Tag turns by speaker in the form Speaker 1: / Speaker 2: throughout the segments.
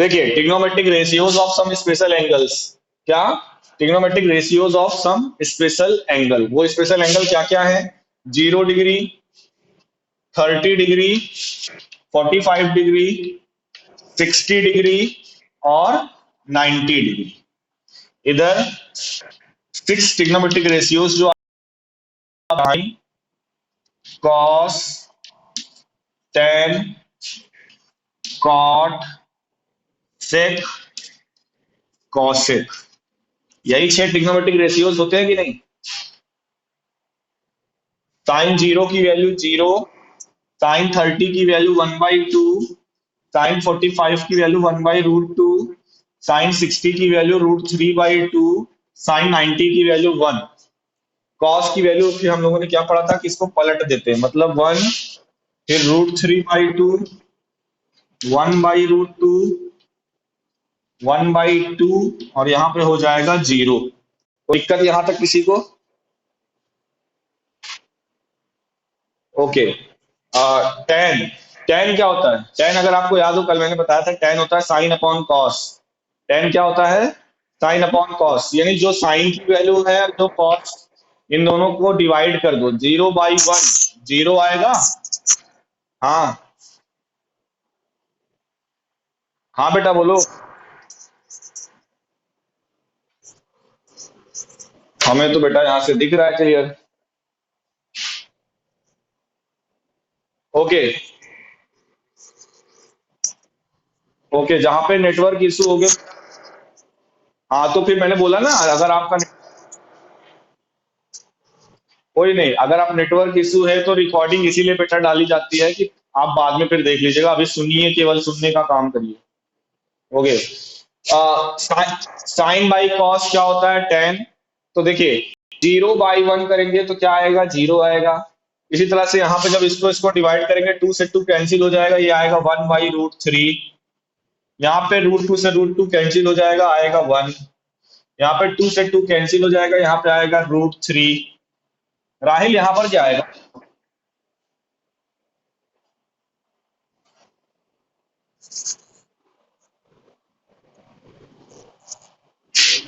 Speaker 1: देखिए trigonometric ratios of some special angles, क्या trigonometric ratios of some special angle, वो special angle क्या क्या है? 0 डिग्री, 30 डिग्री, 45 डिग्री, 60 डिग्री और 90 डिग्री। इधर 6 ट्रिग्नोमेट्रिक रेशियोज जो कॉस, टेन, कॉट, सेक, कॉसेक, यही 6 ट्रिग्नोमेट्रिक रेशियोज होते हैं कि नहीं? साइन 0 की वैल्यू 0, साइन 30 की वैल्यू 1/2, साइन 45 की वैल्यू 1/√2, साइन 60 की वैल्यू √3/2, साइन 90 की वैल्यू 1। कॉस की वैल्यू फिर हम लोगों ने क्या पढ़ा था कि इसको पलट देते हैं, मतलब 1, फिर √3/2, 1/√2, 1/2 और यहाँ पे हो जाएगा 0। कोई दिक्कत यहां तक किसी को? ओके। टेन, टेन क्या होता है? टेन अगर आपको याद हो, कल मैंने बताया था, टेन होता है साइन अपॉन कॉस। टेन क्या होता है? साइन अपॉन कॉस, यानी जो साइन की वैल्यू है जो कॉस, इन दोनों को डिवाइड कर दो, 0/1, 0 आएगा। हाँ हाँ बेटा बोलो। हमें तो बेटा यहाँ से दिख रहा है क्लियर। ओके ओके, जहां पे नेटवर्क इशू हो गया, हाँ तो फिर मैंने बोला ना, अगर आपका कोई नहीं, अगर आप नेटवर्क इशू है तो रिकॉर्डिंग इसीलिए बेटा डाली जाती है कि आप बाद में फिर देख लीजिएगा, अभी सुनिए, केवल सुनने का काम करिए। ओके। साइन बाई कॉस क्या होता है? टेन। तो देखिए 0/1 करेंगे तो क्या आएगा? 0 आएगा। इसी तरह से यहाँ पे जब इसको इसको डिवाइड करेंगे, 2 से 2 कैंसिल हो जाएगा, ये आएगा 1/√3। यहाँ पे √2 से √2 कैंसिल हो जाएगा, आएगा 1। यहाँ पे 2 से 2 कैंसिल हो जाएगा, यहाँ पे आएगा √3। राहिल यहाँ पर क्या आएगा?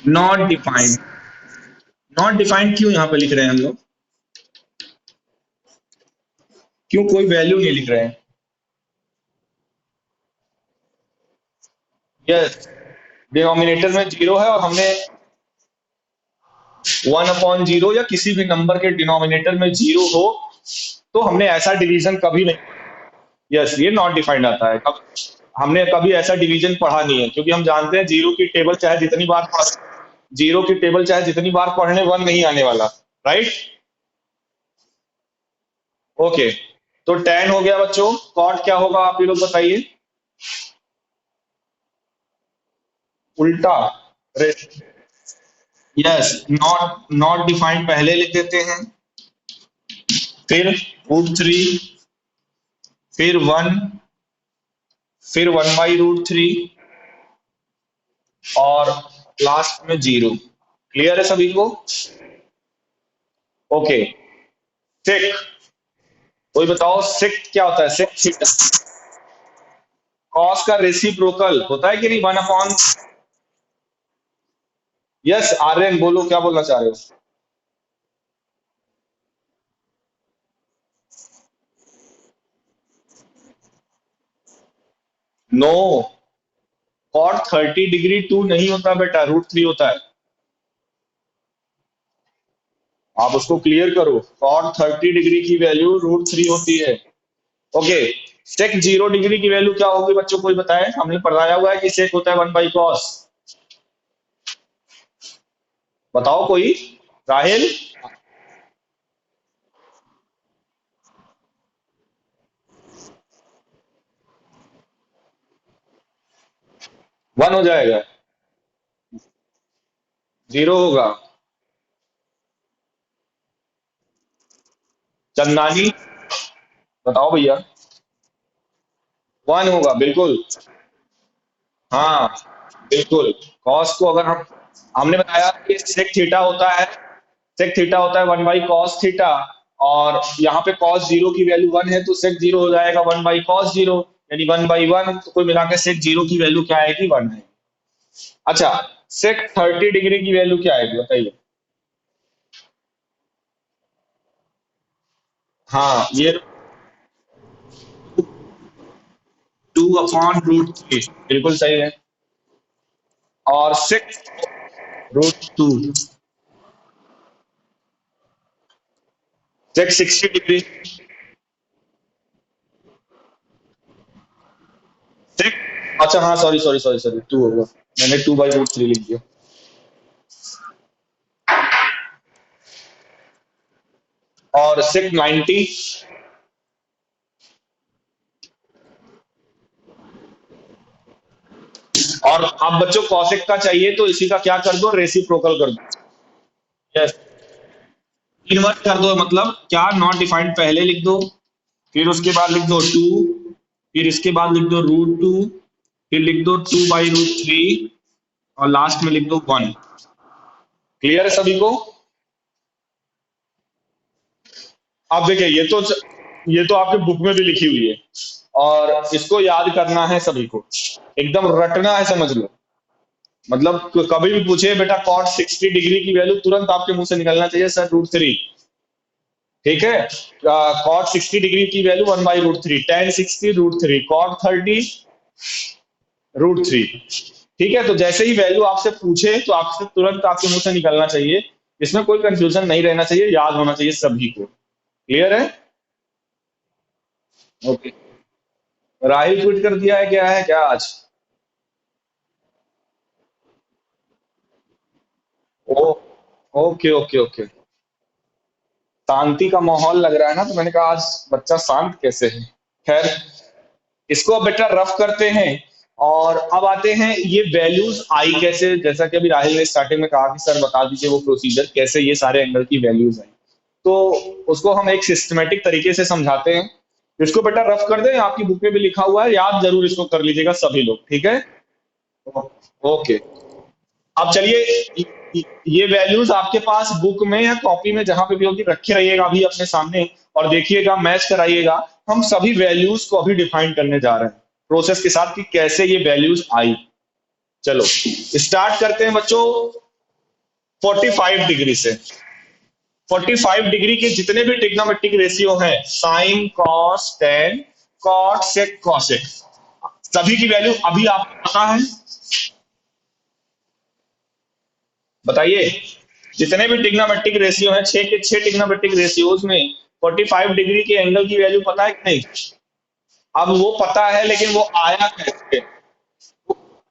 Speaker 1: Not defined. नॉट डिफाइंड क्यों यहाँ पे लिख रहे हैं हम लोग? क्यों कोई वैल्यू नहीं लिख रहे हैं? यस, डिनोमिनेटर में 0 है और हमने 1/0 या किसी भी नंबर के डिनोमिनेटर में 0 हो तो हमने ऐसा डिवीजन कभी नहीं। यस, ये नॉट डिफाइंड आता है। हमने कभी ऐसा डिवीजन पढ़ा नहीं है, क्योंकि हम जानते हैं जीरो की टेबल चाहे जितनी बार जीरो की टेबल चाहे जितनी बार पढ़ने, 1 नहीं आने वाला। राइट। ओके, तो 10 हो गया बच्चों। कॉट क्या होगा आप ये लोग बताइए? उल्टा। यस, नॉट नॉट डिफाइंड पहले लिख देते हैं, फिर √3, फिर 1, फिर 1/√3 और लास्ट में 0। क्लियर है सभी को? ओके। सेक, कोई बताओ सेक क्या होता है? सेक थीटा, कॉस का रेसिप्रोकल होता है कि नहीं? 1/। यस आर्यन बोलो, क्या बोलना चाह रहे हो? नो, कॉट 30 डिग्री 2 नहीं होता बेटा, √3 होता है। आप उसको क्लियर करो, कॉट 30 डिग्री की वैल्यू √3 होती है। ओके। सेक 0 डिग्री की वैल्यू क्या होगी बच्चों, कोई बताए? हमने पढ़ाया हुआ है कि सेक होता है 1/cos। बताओ कोई। राहिल। 1 हो जाएगा, 0 होगा। चंदानी बताओ भैया। 1 होगा बिल्कुल। हाँ बिल्कुल। कॉस को अगर हम, हमने बताया कि सेक थीटा होता है, सेक थीटा होता है 1/cos थीटा, और यहाँ पे cos 0 की वैल्यू 1 है तो सेक 0 हो जाएगा 1/cos 0। यानी 1/1, तो कोई मिला के सेक 0 की वैल्यू क्या आएगी? 1 है। अच्छा, सेक 30 डिग्री की वैल्यू क्या आएगी बताइए? हाँ, ये 2/√3 बिल्कुल सही है। और सेक√2, सेक 60 डिग्री, सेक, अच्छा हाँ, सॉरी सॉरी सॉरी सॉरी, 2 होगा, मैंने 2/√3 लिख दिया। और सेक 90, और अब बच्चों कॉसेक का चाहिए तो इसी का क्या कर दो? रेसिप्रोकल कर दो। यस, इन्वर्ट कर दो, मतलब क्या? नॉट डिफाइंड पहले लिख दो, फिर उसके बाद लिख दो 2, फिर इसके बाद लिख दो √2, फिर लिख दो 2/√3, और लास्ट में लिख दो 1। क्लियर है सभी को? अब देखिए, ये तो आपके बुक में भी लिखी हुई है, और इसको याद करना है सभी को, एकदम रटना है, समझ लो। मतलब कभी भी पूछे बेटा कॉट 60 डिग्री की वैल्यू, तुरंत आपके मुंह से निकलना चाहिए सर √3। ठीक है, कॉट 60 डिग्री की वैल्यू 1/√3, tan 60 √3, कॉट 30 √3। ठीक है, तो जैसे ही वैल्यू आपसे पूछे तो आपसे तुरंत आपके मुंह से निकलना चाहिए, इसमें कोई कंफ्यूजन नहीं रहना चाहिए, याद होना चाहिए सभी को। क्लियर है? ओके। राहिल ट्वीट कर दिया है क्या आज? ओ, ओके ओके ओके। शांति का माहौल लग रहा है ना, तो मैंने कहा आज बच्चा शांत कैसे है। खैर, इसको अब बेटा रफ करते हैं, और अब आते हैं ये वैल्यूज आई कैसे, जैसा कि अभी राहिल ने स्टार्टिंग में कहा कि सर बता दीजिए वो प्रोसीजर कैसे ये सारे एंगल की वैल्यूज आई। तो उसको हम एक सिस्टमेटिक तरीके से समझाते हैं। इसको बेटा रफ कर दें, आपकी बुक में भी लिखा हुआ है, याद जरूर इसको कर लीजिएगा सभी लोग, ठीक है? ओके। अब चलिए, ये वैल्यूज आपके पास बुक में या कॉपी में जहां पे भी होगी रखे रहिएगा अभी अपने सामने, और देखिएगा, मैच कराइएगा। हम सभी वैल्यूज को अभी डिफाइन करने जा रहे हैं प्रोसेस के साथ कि कैसे ये वैल्यूज आई। चलो स्टार्ट करते हैं बच्चों 45 डिग्री से। 45 डिग्री के जितने भी ट्रिग्नोमेट्रिक रेशियो हैं, साइन, कॉस, टेन, कॉट, सेक, कॉसेक, सभी की वैल्यू अभी आपको पता है? बताइए। जितने भी ट्रिग्नोमेट्रिक रेशियो हैं, 6 के 6 ट्रिग्नोमेट्रिक रेशियोज में 45 डिग्री के एंगल की वैल्यू पता है कि नहीं? अब वो पता है, लेकिन वो आया कैसे?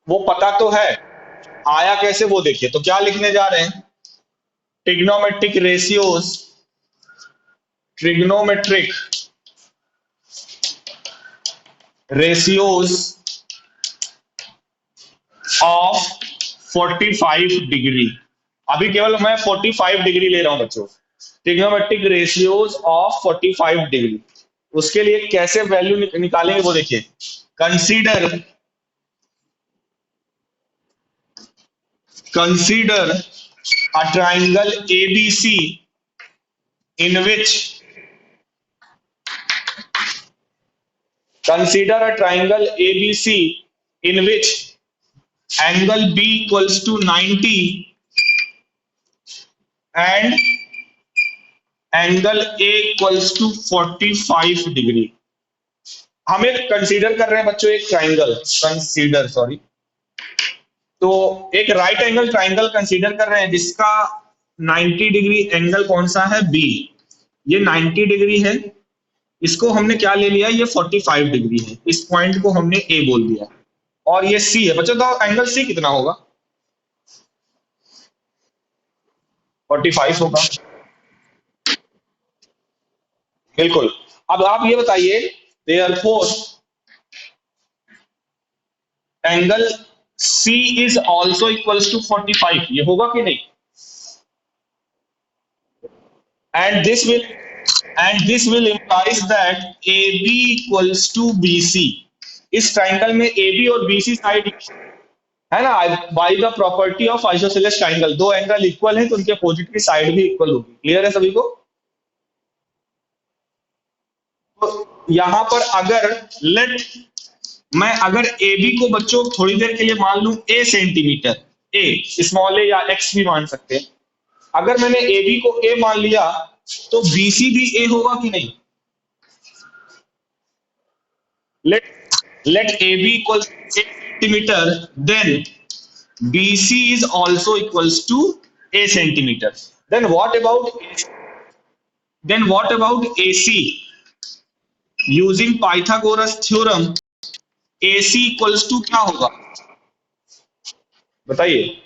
Speaker 1: वो पता तो है, आया कैसे वो देखिए। तो क्या लिखने जा रहे हैं? Trigonometric ratios, trigonometric ratios of 45 degree. अभी केवल मैं 45 डिग्री ले रहा हूं बच्चों, ट्रिग्नोमेट्रिक रेशियोज ऑफ 45 डिग्री। उसके लिए कैसे वैल्यू निकालेंगे वो देखिए। Consider consider a triangle ABC in which consider a triangle ABC in which angle B equals to 90 and angle A equals to 45 degree. हम एक कंसीडर कर रहे हैं बच्चों, एक ट्राइंगल कंसीडर, सॉरी, तो एक राइट एंगल ट्राइंगल कंसीडर कर रहे हैं जिसका 90 डिग्री एंगल कौन सा है? बी। ये 90 डिग्री है, इसको हमने क्या ले लिया? ये 45 डिग्री है, इस पॉइंट को हमने ए बोल दिया, और ये सी है बच्चों। तो एंगल सी कितना होगा? 45 होगा, बिल्कुल। अब आप ये बताइए, therefore angle C is also equals to 45, ये होगा कि नहीं? And this will implies that AB equals to BC। इस ट्राइंगल में AB और BC साइड है ना, by the property of isosceles triangle, दो एंगल इक्वल है तो उनके अपोजिट की साइड भी इक्वल होगी। क्लियर है सभी को? तो यहां पर अगर लेट मैं अगर ए बी को बच्चों थोड़ी देर के लिए मान लूं ए सेंटीमीटर, ए स्मॉल ए या एक्स भी मान सकते हैं। अगर मैंने ए बी को ए मान लिया तो बीसी भी ए होगा कि नहीं? Let A B equal a centimeter, then BC is also equals to a centimeter. Then what about AC? Using Pythagoras theorem, AC equals to क्या होगा? बताइए।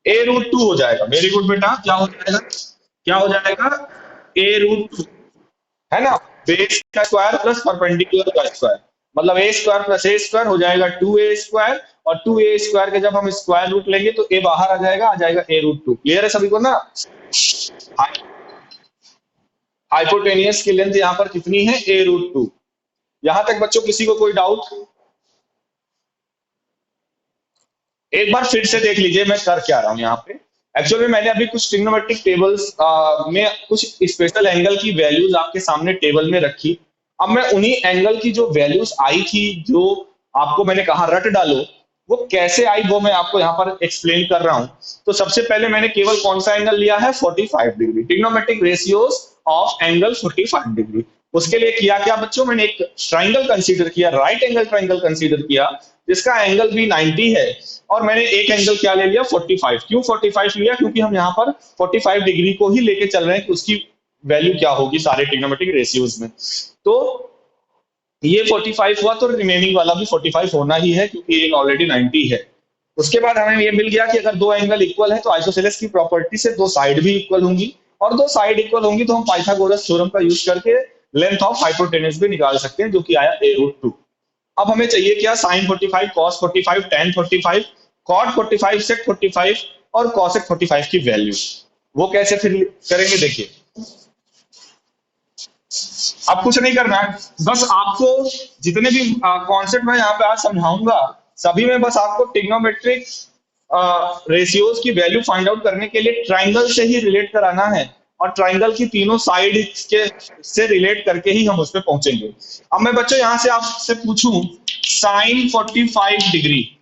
Speaker 1: A√2 हो जाएगा। वेरी गुड बेटा, क्या हो जाएगा? क्या हो जाएगा? A√2 है ना, बेस का स्क्वायर प्लस परपेंडिकुलर का स्क्वायर, मतलब ए स्क्वायर प्लस ए स्क्वायर हो जाएगा 2a², और 2a² के जब हम स्क्वायर रूट लेंगे तो ए बाहर आ जाएगा A√2। क्लियर है सभी को ना? हाइपोटेनियस की लेंथ यहाँ पर कितनी है? A√2। यहां तक बच्चों किसी को कोई डाउट? एक बार फिर से देख लीजिए मैं कर क्या रहा हूं यहाँ पे। एक्चुअली में मैंने अभी कुछ ट्रिग्नोमेट्रिक टेबल्स में कुछ स्पेशल एंगल की वैल्यूज आपके सामने टेबल में रखी। अब मैं उन्हीं एंगल की जो वैल्यूज आई थी, जो आपको मैंने कहा रट डालो, वो कैसे आई वो मैं आपको यहाँ पर एक्सप्लेन कर रहा हूं। तो सबसे पहले मैंने केवल कौन सा एंगल लिया है? 45 degree. Trigonometric ratios of angle 45 degree. उसके लिए किया क्या बच्चों? मैंने एक ट्राइंगल कंसीडर किया, राइट एंगल ट्राइंगल कंसीडर किया, जिसका एंगल भी 90 है, और मैंने एक एंगल क्या ले लिया? 45। क्यों 45 लिया? क्योंकि हम यहाँ पर 45 डिग्री को ही लेके चल रहे हैं कि उसकी वैल्यू क्या होगी सारे ट्रिग्नोमेट्रिक रेशियोज में। तो ये 45 हुआ तो रिमेनिंग वाला भी 45 होना ही है, क्योंकि एक ऑलरेडी 90 है। उसके बाद हमें ये मिल गया कि अगर दो एंगल इक्वल है तो आइसोसेलेस की प्रॉपर्टी से दो साइड भी इक्वल होंगी, और दो साइड इक्वल होंगी तो हम पाइथागोरस थ्योरम का यूज करके लेंथ ऑफ हाइपोटेनस भी निकाल सकते हैं, जो कि आया A√2। अब हमें चाहिए क्या? साइन 45, कॉस 45, टेन 45, कॉट 45, सेक 45 और कॉसेक 45 की वैल्यू। वो कैसे फिर करेंगे देखिए। अब कुछ नहीं करना है, बस आपको जितने भी कॉन्सेप्ट मैं यहाँ पे आज समझाऊंगा, सभी में बस आपको ट्रिग्नोमेट्रिक रेशियोज की वैल्यू फाइंड आउट करने के लिए ट्राइंगल से ही रिलेट कराना है, और ट्राइंगल की तीनों साइड के से रिलेट करके ही हम उस पर पहुंचेंगे। अब मैं बच्चों यहाँ से आपसे पूछूं, साइन 45 डिग्री,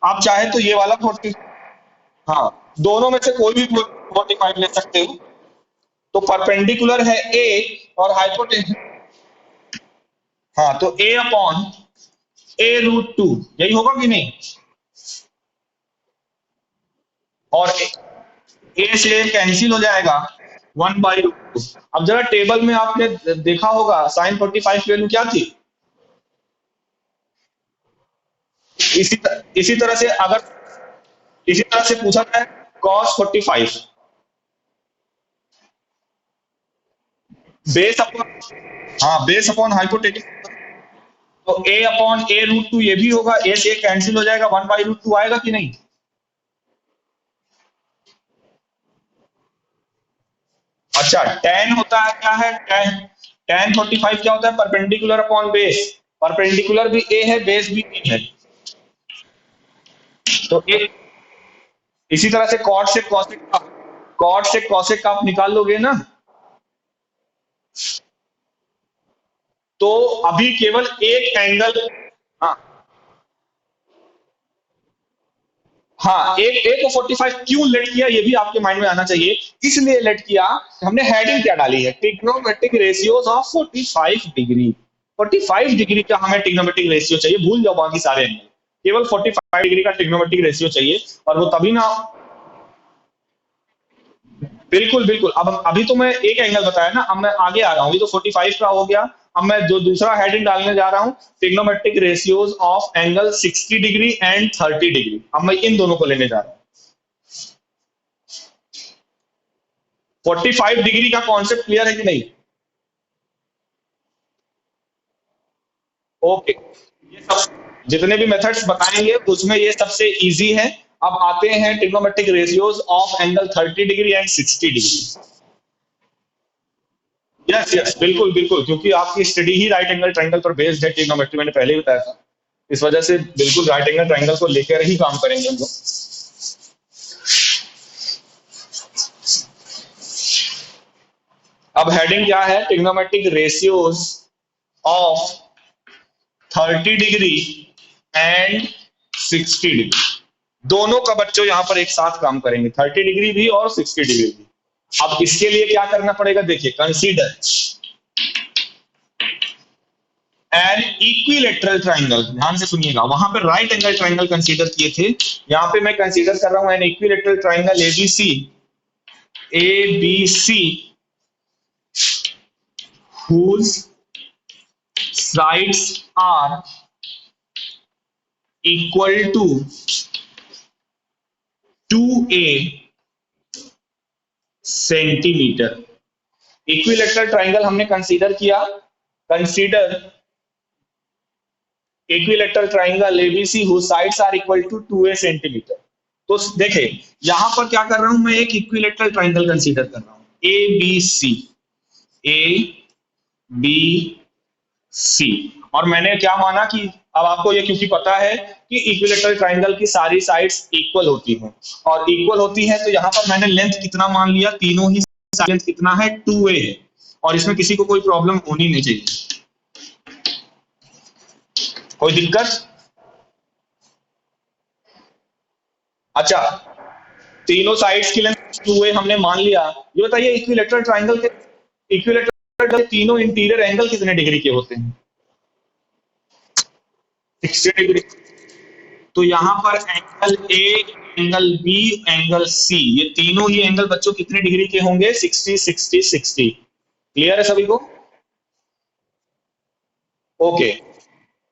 Speaker 1: आप चाहे तो ये वाला 40, हाँ दोनों में से कोई भी 45 ले सकते हो। तो परपेंडिकुलर है ए और हाइपोटेन्यूज, हाँ तो A/A√2 यही होगा कि नहीं? और ए से कैंसिल हो जाएगा 1/√2। अब जरा टेबल में आपने देखा होगा साइन 45 वैल्यू क्या थी? इसी तरह से अगर इसी तरह से पूछा जाए cos 45 बेस अपॉन, हाँ बेस अपॉन हाइपोटेटिक, तो A/A√2 ये भी होगा, ए से कैंसिल हो जाएगा 1/√2 आएगा कि नहीं? अच्छा tan होता है क्या है? tan 45 क्या होता है? Perpendicular upon base. परपेंडिकुलर भी ए है, बेस भी ए है, तो ए, इसी तरह से कॉट से कॉसेक का आप निकाल लोगे ना, तो अभी केवल एक एंगल, हाँ हाँ एक एक को 45 क्यों लेट किया ये भी आपके माइंड में आना चाहिए। इसलिए लेट किया, हमने हेडिंग क्या डाली है? Trigonometric ratios of 45 degree. 45 degree का हमें ट्रिग्नोमेट्रिक रेशियो चाहिए, भूल जाओ बाकी सारे एंगल, केवल 45 डिग्री का ट्रिग्नोमेट्रिक रेशियो चाहिए। और वो तभी ना, बिल्कुल बिल्कुल। अब अभी तो मैं एक एंगल बताया ना, अब मैं आगे आ रहा हूँ, ये तो 45 का हो गया। अब मैं जो दूसरा हेडिंग डालने जा रहा हूँ, trigonometric ratios of angle 60 degree and 30 degree. अब मैं इन दोनों को लेने जा रहा हूँ। 45 डिग्री का कॉन्सेप्ट क्लियर है कि नहीं? ओके, ये सब जितने भी मेथड्स बताएंगे उसमें ये सबसे इजी है। अब आते हैं trigonometric ratios of angle 30 degree and 60 degree. Yes yes बिल्कुल बिल्कुल, क्योंकि आपकी स्टडी ही राइट एंगल ट्रायंगल पर बेस्ड है, ट्रिग्नोमेट्री मैंने पहले ही बताया था। इस वजह से बिल्कुल राइट एंगल ट्रायंगल को लेकर ही काम करेंगे हम लोग। अब हेडिंग क्या है? Trigonometric ratios of 30 degree and 60 degree, दोनों का बच्चों यहां पर एक साथ काम करेंगे, 30 डिग्री भी और 60 डिग्री भी। अब इसके लिए क्या करना पड़ेगा? देखिए, कंसीडर एन इक्विलेटरल ट्राइंगल, ध्यान से सुनिएगा, वहां पे राइट एंगल ट्राइंगल कंसीडर किए थे, यहां पे मैं कंसीडर कर रहा हूं an equilateral triangle ABC, ABC whose sides are equal to 2a centimetre. Equilateral triangle हमने कंसीडर किया, consider equilateral triangle ABC whose sides are equal to 2a centimetre. तो देखे यहां पर क्या कर रहा हूं मैं, एक इक्विलेटरल ट्राइंगल कंसीडर कर रहा हूं, A B C, A B C, और मैंने क्या माना कि अब आपको ये क्योंकि पता है कि इक्विलेटरल ट्राइंगल की सारी साइड्स इक्वल होती हैं, और इक्वल होती है तो यहां पर मैंने लेंथ कितना मान लिया, तीनों ही लेंथ कितना है, 2a है, और इसमें किसी को कोई प्रॉब्लम होनी नहीं चाहिए, कोई दिक्कत? अच्छा, तीनों साइड्स की लेंथ 2a हमने मान लिया। ये बताइए इक्विलेटरल ट्राइंगल के इक्विलेटरल तीनों इंटीरियर एंगल कितने डिग्री के होते हैं? 60 डिग्री। तो यहां पर angle A, angle B, angle C, ये तीनों ही एंगल बच्चों कितने डिग्री के होंगे? 60 60 60। क्लियर है सभी को? ओके।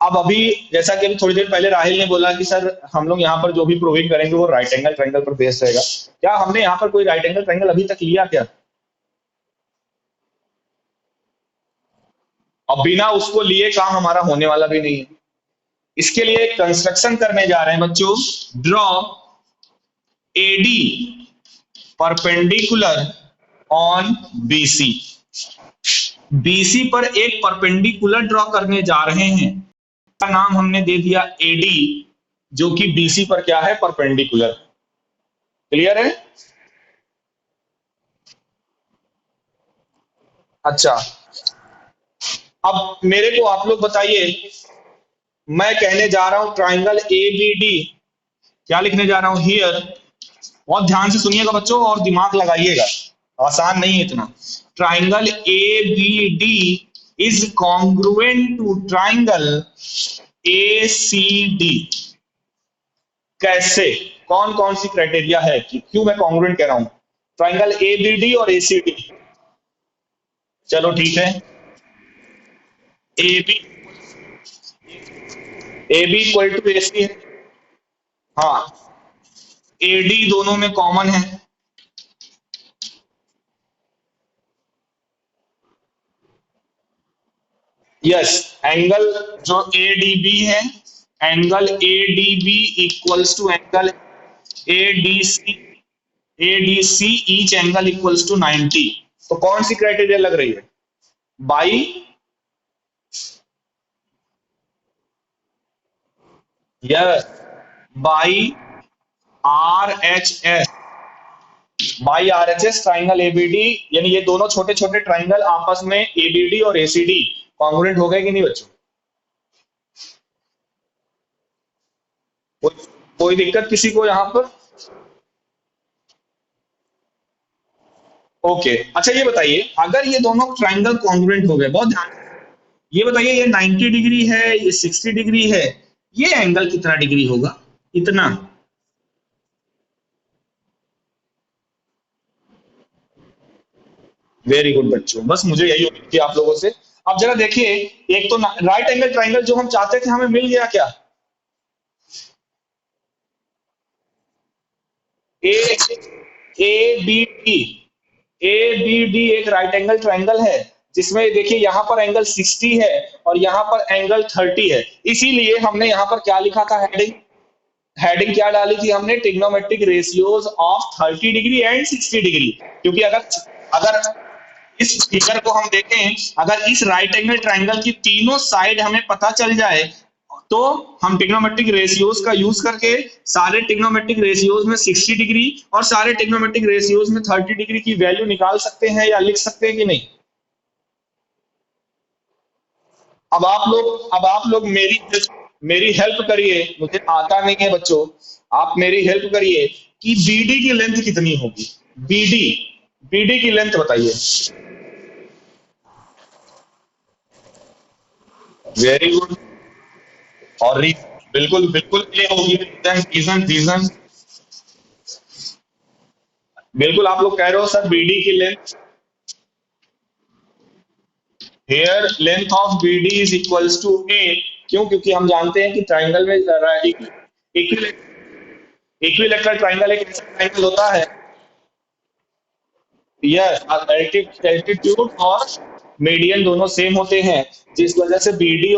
Speaker 1: अब अभी जैसा कि अभी थोड़ी देर पहले राहिल ने बोला कि सर हम लोग यहाँ पर जो भी प्रूविंग करेंगे वो राइट एंगल ट्रायंगल पर बेस्ड रहेगा, क्या हमने यहाँ पर कोई राइट एंगल ट्रायंगल अभी तक लिया क्या? अब बिना उसको लिए काम हमारा होने वाला भी नहीं है। इसके लिए कंस्ट्रक्शन करने जा रहे हैं बच्चों, draw AD perpendicular on BC. BC पर एक परपेंडिकुलर ड्रॉ करने जा रहे हैं, का नाम हमने दे दिया एडी, जो कि बीसी पर क्या है, परपेंडिकुलर। क्लियर है? अच्छा, अब मेरे को आप लोग बताइए, मैं कहने जा रहा हूं ट्राइंगल ए बी डी, क्या लिखने जा रहा हूं हियर, बहुत ध्यान से सुनिएगा बच्चों और दिमाग लगाइएगा, आसान नहीं है इतना। Triangle A B D is congruent to triangle A C D. कैसे, कौन कौन सी क्राइटेरिया है कि क्यों मैं कॉन्ग्रुएंट कह रहा हूं? ट्राइंगल ए बी डी और ए सी डी, चलो ठीक है, A B, A B equal to A C है, हाँ, ए डी दोनों में कॉमन है, यस, एंगल जो ए डी बी है, angle A D B equals to angle A D C, A D C each angle equals to 90। तो कौन सी क्राइटेरिया लग रही है? By, yes, by R H S, by R H S triangle ABD, यानी ये दोनों छोटे छोटे ट्राइंगल आपस में एबीडी और एसीडी कॉन्ग्रुएंट हो गए कि नहीं बच्चों? कोई कोई दिक्कत किसी को यहां पर? ओके। अच्छा ये बताइए, अगर ये दोनों ट्राइंगल कॉन्ग्रुएंट हो गए, बहुत ध्यान, ये बताइए ये 90 डिग्री है, ये 60 डिग्री है, ये एंगल कितना डिग्री होगा? इतना। वेरी गुड बच्चों, बस मुझे यही उम्मीद थी आप लोगों से। अब जरा देखिए, एक तो राइट एंगल ट्राइंगल जो हम चाहते थे हमें मिल गया क्या? A A B D, A B D एक राइट एंगल ट्राइंगल है, जिसमें देखिए यहां पर एंगल 60 है और यहां पर एंगल 30 है, इसीलिए हमने यहां पर क्या लिखा था हेडिंग, हेडिंग क्या डाली थी हमने, trigonometric ratios of 30 degree and 60 degree. क्योंकि अगर अगर इस फिगर को हम देखें, अगर इस राइट एंगल ट्राइंगल की तीनों साइड हमें पता चल जाए तो हम ट्रिग्नोमेट्रिक रेशियोज का यूज करके सारे ट्रिग्नोमेट्रिक रेशियोज में 60 डिग्री और सारे ट्रिग्नोमेट्रिक रेशियोज में 30 डिग्री की वैल्यू निकाल सकते हैं या लिख सकते हैं कि नहीं? अब आप लोग मेरी हेल्प करिए, मुझे आता नहीं है बच्चों। आप मेरी हेल्प करिए कि बीडी की लेंथ कितनी होगी। बीडी बीडी की लेंथ बताइए। Very good. और बिल्कुल बिल्कुल ये होगी रीजन रीजन। बिल्कुल आप लोग कह रहे हो सर बीडी की length, here length of BD is equals to A. क्यों? क्योंकि हम जानते हैं कि ट्राइंगल में इक्विलेटरल ट्राइंगल एक ऐसा ट्राइंगल होता है। यस, एल्टीट्यूड और मीडियन दोनों सेम होते हैं, जिस वजह से बीडी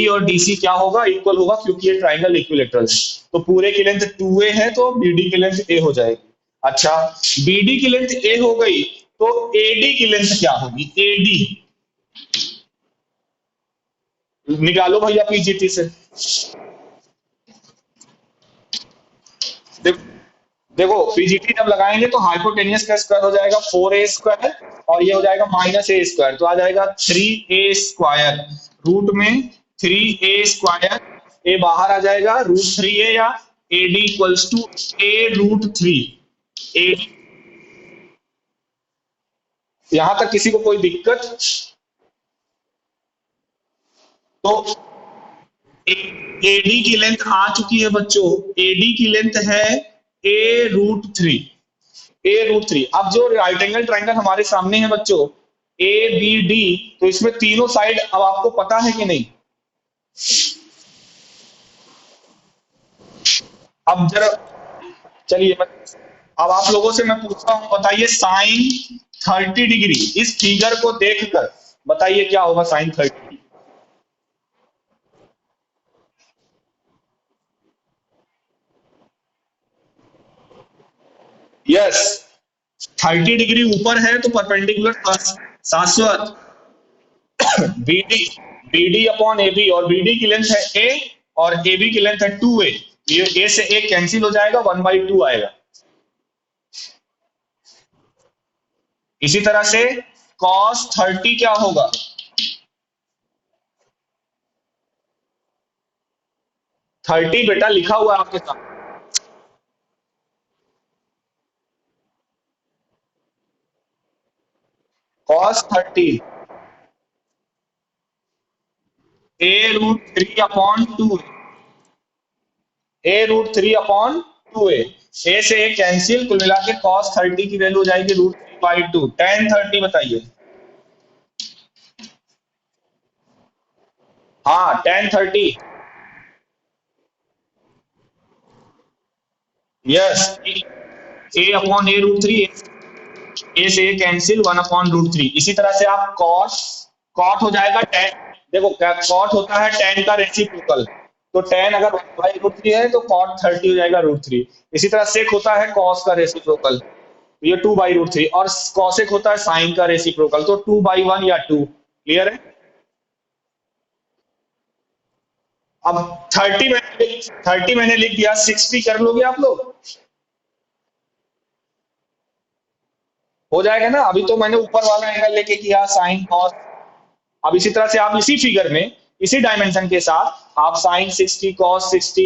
Speaker 1: और डीसी क्या होगा? इक्वल होगा, क्योंकि ये ट्राइंगल इक्विलेटरल है। तो पूरे की लेंथ 2a है, तो बीडी की लेंथ a हो जाएगी। अच्छा, बीडी की लेंथ a हो गई, तो एडी की लेंथ क्या होगी? एडी निकालो भैया पीजीटी से। देखो देखो, पीजीटी जब लगाएंगे तो हाइपोटेनियस का स्क्वायर हो जाएगा 4a² और ये हो जाएगा -a², तो आ जाएगा 3a²। रूट में 3a², ए बाहर आ जाएगा, √3a या एडी इक्वल्स टू a√3। ए, यहां तक किसी को कोई दिक्कत? तो एडी की लेंथ आ चुकी है बच्चों, एडी की लेंथ है a√3। a√3। अब जो राइट एंगल ट्राइंगल हमारे सामने है बच्चों, ए बी डी, तो इसमें तीनों साइड अब आपको पता है कि नहीं? अब जरा चलिए अब आप लोगों से मैं पूछता हूं, बताइए साइन 30 डिग्री इस फिगर को देखकर बताइए क्या होगा साइन 30। यस, 30 डिग्री ऊपर है तो perpendicular Shashwat BD BD upon A B, और बीडी की लेंथ है ए और ए बी की लेंथ है 2a। ये ए से ए कैंसिल हो जाएगा, 1/2 आएगा। इसी तरह से cos 30 क्या होगा? 30 बेटा लिखा हुआ है आपके साथ। cos 30 a√3/2, a√3/2a। ए से ए कैंसिल, कुल मिला के cos 30 की वैल्यू हो जाएगी √3/2। tan 30 बताइए। हाँ, tan 30। यस, a/a√3, ए से ए कैंसिल, 1/√3। इसी तरह से आप कॉस, कॉट हो जाएगा tan। देखो कॉट होता है tan का रेसिप्रोकल, तो tan अगर 1/√3 है तो cot 30 हो जाएगा √3। इसी तरह सेक होता है cos का रेसिप्रोकल, तो ये 2/√3, और cosec होता है साइन का रेसिप्रोकल, तो 2/1 या 2। क्लियर है? अब 30 मैंने लिख दिया, 60 कर लोगे आप लोग? हो जाएगा ना? अभी तो मैंने ऊपर वाला एंगल लेके किया साइन कॉस। अब इसी तरह से आप इसी फिगर में, इसी डायमेंशन के साथ आप साइन 60 कॉस 60।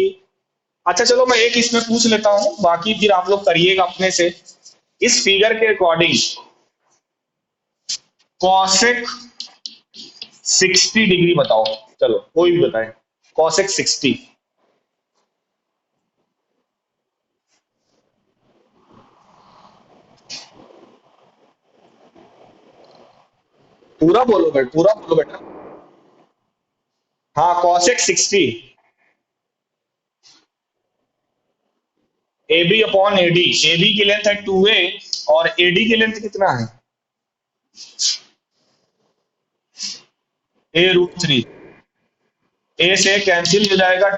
Speaker 1: अच्छा चलो मैं एक इसमें पूछ लेता हूं, बाकी फिर आप लोग करिएगा अपने से। इस फिगर के अकॉर्डिंग कॉसेक 60 डिग्री बताओ। चलो कोई भी बताए, कॉसेक 60। पूरा बोलो बेटा, पूरा बोलो बेटा। हाँ, cosec 60 A B upon AD. A B की लेंथ है 2a और एडी की लेंथ कितना है? a√3। ए से कैंसिल हो जाएगा,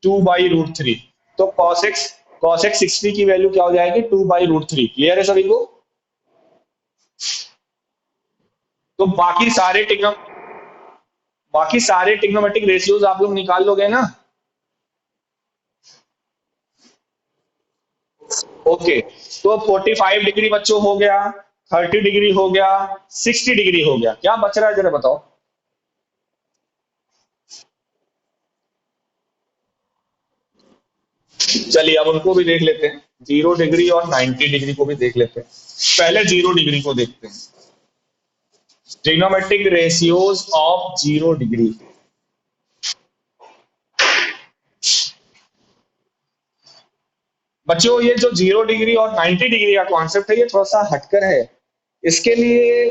Speaker 1: 2/√3। तो कॉसेक कॉसेक 60 की वैल्यू क्या हो जाएगी? 2/√3। क्लियर है सभी को? तो बाकी सारे टिग्नोमेट्री, बाकी सारे ट्रिग्नोमेट्रिक रेशियोज आप लोग निकाल लोगे ना। ओके, तो 45 डिग्री बच्चों हो गया, 30 डिग्री हो गया, 60 डिग्री हो गया, क्या बच रहा है जरा बताओ। चलिए अब उनको भी देख लेते हैं, 0 डिग्री और 90 डिग्री को भी देख लेते हैं। पहले 0 डिग्री को देखते हैं, ट्रिग्नोमेट्रिक रेशियोज ऑफ 0 डिग्री। बच्चों ये जो 0 डिग्री और 90 डिग्री का कॉन्सेप्ट है ये थोड़ा सा हटकर है। इसके लिए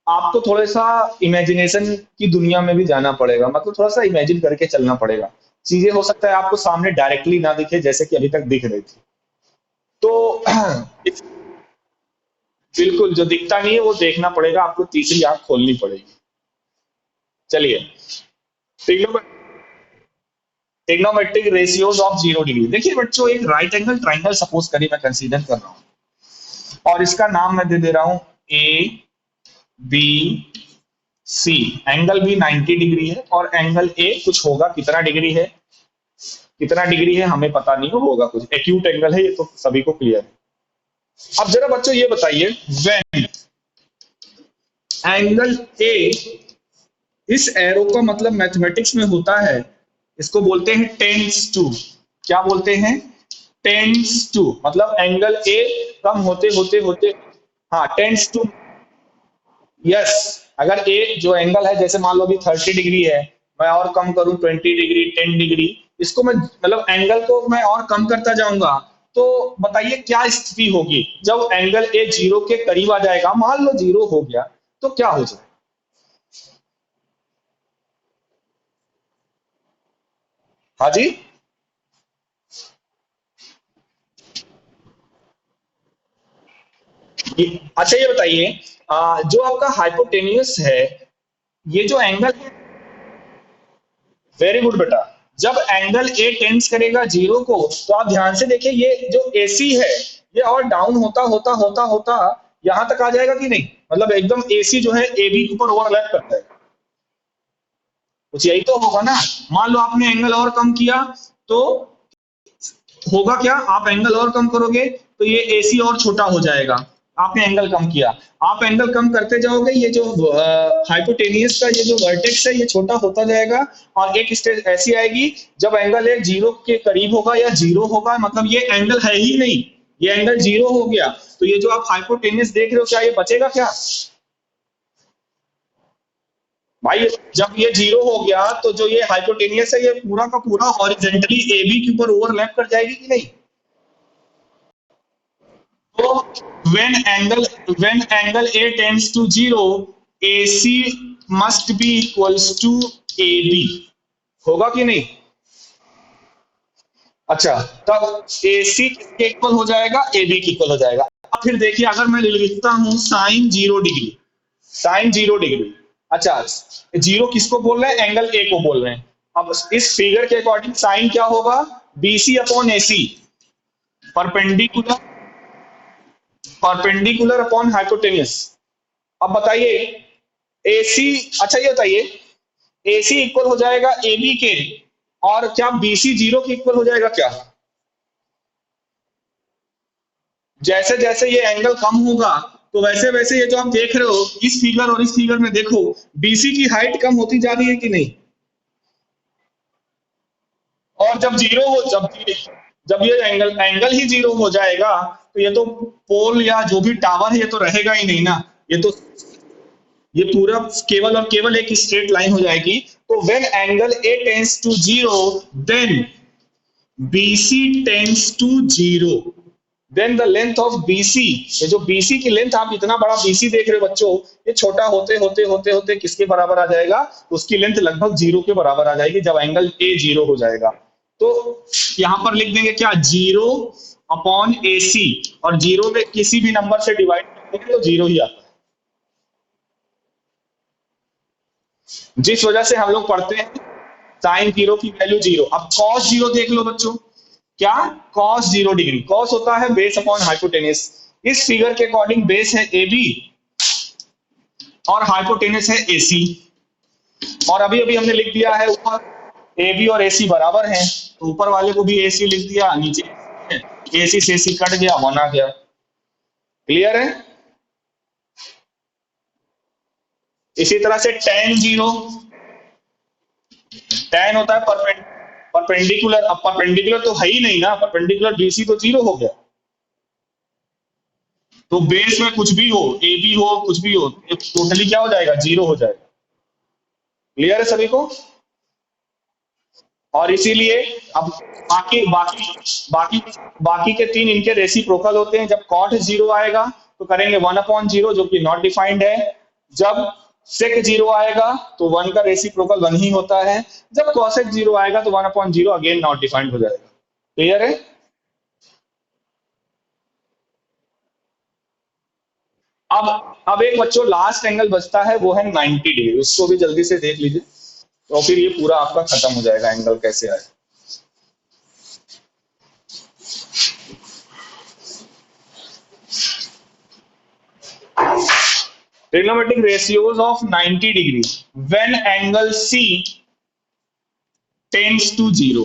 Speaker 1: आपको थोड़ा सा इमेजिनेशन की दुनिया में भी जाना पड़ेगा, मतलब थोड़ा सा इमेजिन करके चलना पड़ेगा। चीजें हो सकता है आपको सामने डायरेक्टली ना दिखे जैसे कि अभी तक दिख रही थी। तो बिल्कुल जो दिखता नहीं है वो देखना पड़ेगा, आपको तीसरी आंख खोलनी पड़ेगी। चलिए, ट्रिग्नोमेट्रिक रेशियोज ऑफ 0 डिग्री। देखिए बच्चों, एक राइट एंगल ट्राइंगल सपोज करिए मैं कंसीडर कर रहा हूं और इसका नाम मैं दे दे रहा हूं ए बी सी। एंगल भी 90 डिग्री है और एंगल ए कुछ होगा, कितना डिग्री है, कितना डिग्री है हमें पता नहीं होगा, कुछ एक्यूट एंगल है, ये तो सभी को क्लियर है। अब जरा बच्चों ये बताइए, व्हेन एंगल ए, इस एरो का मतलब मैथमेटिक्स में होता है, इसको बोलते हैं टेंस टू। क्या बोलते हैं? टेंस टू, मतलब एंगल ए कम होते होते होते, हाँ टेंस टू। यस, अगर ए जो एंगल है जैसे मान लो अभी 30 डिग्री है, मैं और कम करूं 20 डिग्री, 10 डिग्री, इसको मैं मतलब एंगल को मैं और कम करता जाऊंगा, तो बताइए क्या स्थिति होगी जब एंगल ए 0 के करीब आ जाएगा, मान लो 0 हो गया, तो क्या हो जाए? हाँ जी। अच्छा ये बताइए, जो आपका हाइपोटेन्यूस है, ये जो एंगल है, वेरी गुड बेटा, जब एंगल ए टेंस करेगा 0 को, तो आप ध्यान से देखिए ये जो एसी है ये और डाउन होता होता होता होता यहां तक आ जाएगा कि नहीं, मतलब एकदम एसी जो है ए बी के ऊपर ओवरलैप करता है, कुछ यही तो होगा ना। मान लो आपने एंगल और कम किया, तो होगा क्या, आप एंगल और कम करोगे तो ये एसी और छोटा हो जाएगा। आपने एंगल कम किया, आप एंगल कम करते जाओगे, ये जो हाइपोटेनियस का ये जो वर्टेक्स है ये छोटा होता जाएगा, और एक स्टेज ऐसी आएगी जब एंगल एक 0 के करीब होगा या 0 होगा, मतलब ये एंगल है ही नहीं, ये एंगल 0 हो गया, तो ये जो आप हाइपोटेनियस देख रहे हो क्या ये बचेगा क्या? भाई जब ये 0 हो गया तो जो ये हाइपोटेनियस है ये पूरा का पूरा हॉरिजेंटली ए बी के ऊपर ओवरलैप कर जाएगी कि नहीं? तो when angle when angle A tends to 0, AC must be equals to AB, होगा कि नहीं? अच्छा, तब AC किसके इक्वल हो जाएगा? AB के इक्वल हो जाएगा। अब फिर देखिए अगर मैं लिखता हूं साइन 0 डिग्री, साइन 0 डिग्री, अच्छा 0 किसको बोल रहे हैं? एंगल ए को बोल रहे हैं। अब इस फिगर के अकॉर्डिंग साइन क्या होगा? BC upon AC, perpendicular, perpendicular upon hypotenuse. अब बताइए एसी, अच्छा ये बताइए एसी इक्वल हो जाएगा एबी के, और क्या बीसी 0 के इक्वल हो जाएगा क्या? जैसे जैसे ये एंगल कम होगा तो वैसे वैसे ये जो आप देख रहे हो इस फिगर और इस फिगर में देखो, बीसी की हाइट कम होती जा रही है कि नहीं? और जब 0 हो, जब ये एंगल एंगल ही 0 हो जाएगा, तो ये तो पोल या जो भी टावर है ये तो रहेगा ही नहीं ना, ये तो ये पूरा केवल और केवल एक स्ट्रेट लाइन हो जाएगी। तो when angle A tends to 0, then BC tends to 0, then the length of BC, ये जो BC की लेंथ, आप इतना बड़ा BC देख रहे हो बच्चों, ये छोटा होते होते होते होते किसके बराबर आ जाएगा? उसकी लेंथ लगभग 0 के बराबर आ जाएगी जब एंगल ए 0 हो जाएगा। तो यहां पर लिख देंगे क्या? 0 अपॉन AC, और 0 में किसी भी नंबर से डिवाइड करेंगे तो 0 ही आता है, जिस वजह से हम लोग पढ़ते हैं साइन 0 की वैल्यू 0। अब कॉस 0 देख लो बच्चों, क्या? कॉस 0 डिग्री, कॉस होता है बेस अपॉन हाइपोटेनिस। इस फिगर के अकॉर्डिंग बेस है AB और हाइपोटेनिस है AC। और अभी अभी हमने लिख दिया है ऊपर ए बी और ए सी बराबर हैं, तो ऊपर वाले को भी ए सी लिख दिया, नीचे ए सी से सी कट गया, वन आ गया। क्लियर है? इसी तरह से टेन जीरो, टेन होता है परपेंडिकुलर। अब परपेंडिकुलर तो है ही नहीं ना, परपेंडिकुलर बीसी तो जीरो हो गया। तो बेस में कुछ भी हो, ए बी हो, कुछ भी हो, टोटली क्या हो जाएगा, जीरो हो जाएगा। क्लियर है सभी को? और इसीलिए अब बाकी बाकी बाकी बाकी के तीन इनके रेसिप्रोकल होते हैं। जब कॉट जीरो आएगा तो करेंगे वन अपॉन जीरो, जो कि नॉट डिफाइंड है। जब सेक जीरो आएगा तो वन का रेसिप्रोकल वन ही होता है। जब कॉसेक जीरो आएगा तो one upon zero again not defined हो जाएगा। क्लियर है? अब अब एक बच्चों लास्ट एंगल बचता है, वो है 90 डिग्री। उसको भी जल्दी से देख लीजिए, तो फिर ये पूरा आपका खत्म हो जाएगा एंगल कैसे आए। Trigonometric ratios of 90 degree when angle C tends to zero.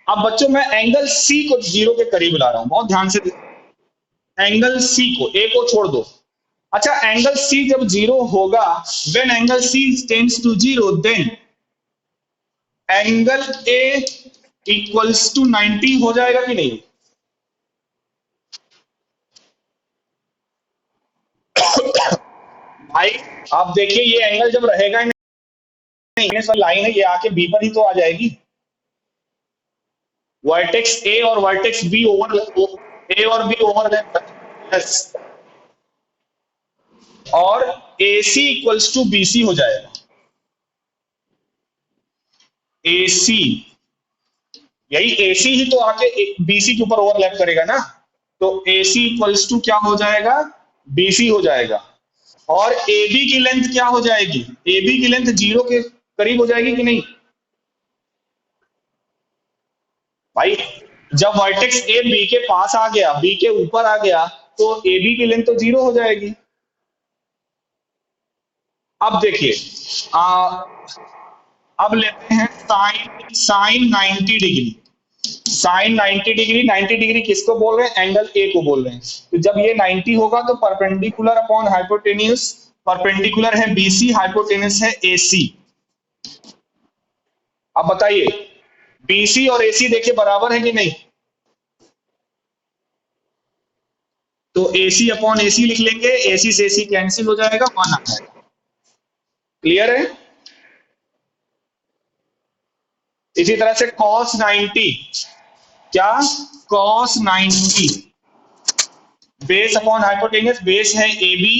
Speaker 1: अब बच्चों मैं एंगल सी को जीरो के करीब ला रहा हूं, बहुत ध्यान से। एंगल सी को, ए को छोड़ दो। अच्छा, एंगल सी जब जीरो होगा, when angle C tends to zero, then angle A equals to 90 हो जाएगा कि नहीं? भाई आप देखिए, ये एंगल जब रहेगा ही नहीं, लाइन है ये आके बी पर ही तो आ जाएगी। वर्टेक्स ए और वर्टेक्स बी ओवर, ए और बी ओवरलैप, यस। और A C equals to B C हो जाएगा। ए सी, यही ए सी ही तो आके बी सी के ऊपर ओवरलैप करेगा ना। तो ए सी इक्वल्स टू क्या हो जाएगा, बी सी हो जाएगा। और ए बी की लेंथ क्या हो जाएगी, ए बी की लेंथ जीरो के करीब हो जाएगी कि नहीं? भाई जब वर्टेक्स ए बी के पास आ गया, बी के ऊपर आ गया, तो ए बी की लेंथ तो जीरो हो जाएगी। अब देखिए, अब लेते हैं sine, sine 90 degree. Sine 90 degree, 90 degree किसको बोल रहे हैं, एंगल ए को बोल रहे हैं। तो जब ये 90 होगा तो परपेंडिकुलर अपॉन हाइपोटेन्यूज, परपेंडिकुलर है बीसी, हाइपोटेन्यूज है एसी। अब बताइए, बीसी और एसी देखिए बराबर है कि नहीं? तो एसी अपॉन एसी लिख लेंगे, एसी से एसी कैंसिल हो जाएगा, वन आ जाएगा। क्लियर है? इसी तरह से cos 90, क्या, cos 90 base upon hypotenuse, base है ए बी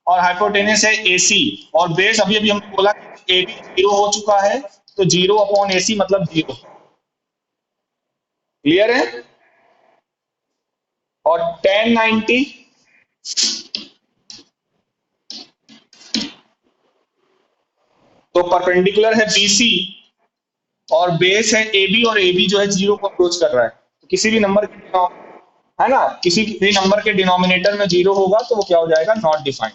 Speaker 1: और हाइपोटेन्यूज है ए सी। और बेस अभी अभी हमने बोला ए बी जीरो हो चुका है, तो जीरो अपॉन ए सी मतलब जीरो। क्लियर है? और टेन 90, तो परपेंडिकुलर है बीसी और बेस है ए बी, और ए बी जो है जीरो को अप्रोच कर रहा है। तो किसी भी नंबर के, है ना, किसी भी नंबर के डिनोमिनेटर में जीरो होगा तो वो क्या हो जाएगा, नॉट डिफाइंड।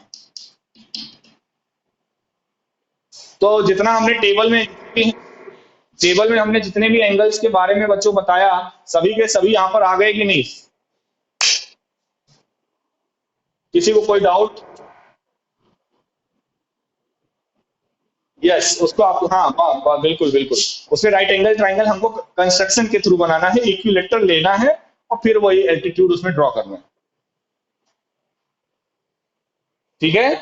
Speaker 1: तो जितना हमने टेबल में हमने जितने भी एंगल्स के बारे में बच्चों बताया, सभी के सभी यहां पर आ गए कि नहीं? किसी को कोई डाउट? यस, उसको आप, हाँ बिल्कुल बिल्कुल। उसमें राइट एंगल ट्राइंगल हमको कंस्ट्रक्शन के थ्रू बनाना है, इक्विलेटरल लेना है और फिर वही एल्टीट्यूड उसमें ड्रॉ करना है। ठीक है?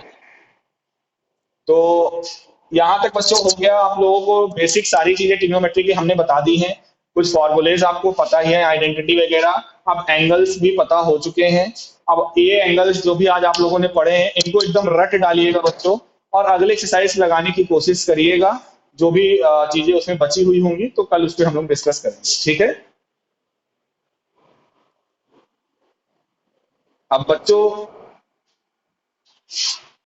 Speaker 1: तो यहां तक बच्चों हो गया, आप लोगों को बेसिक सारी चीजें ट्रिग्नोमेट्री की हमने बता दी हैं। कुछ फॉर्मूलेज आपको पता ही है, आइडेंटिटी वगैरह। अब एंगल्स भी पता हो चुके हैं। अब ये एंगल्स जो भी आज आप लोगों ने पढ़े हैं, इनको एकदम रट डालिएगा बच्चों, और अगले एक्सरसाइज लगाने की कोशिश करिएगा। जो भी चीजें उसमें बची हुई होंगी तो कल उस पर हम लोग डिस्कस करेंगे। ठीक है? अब बच्चों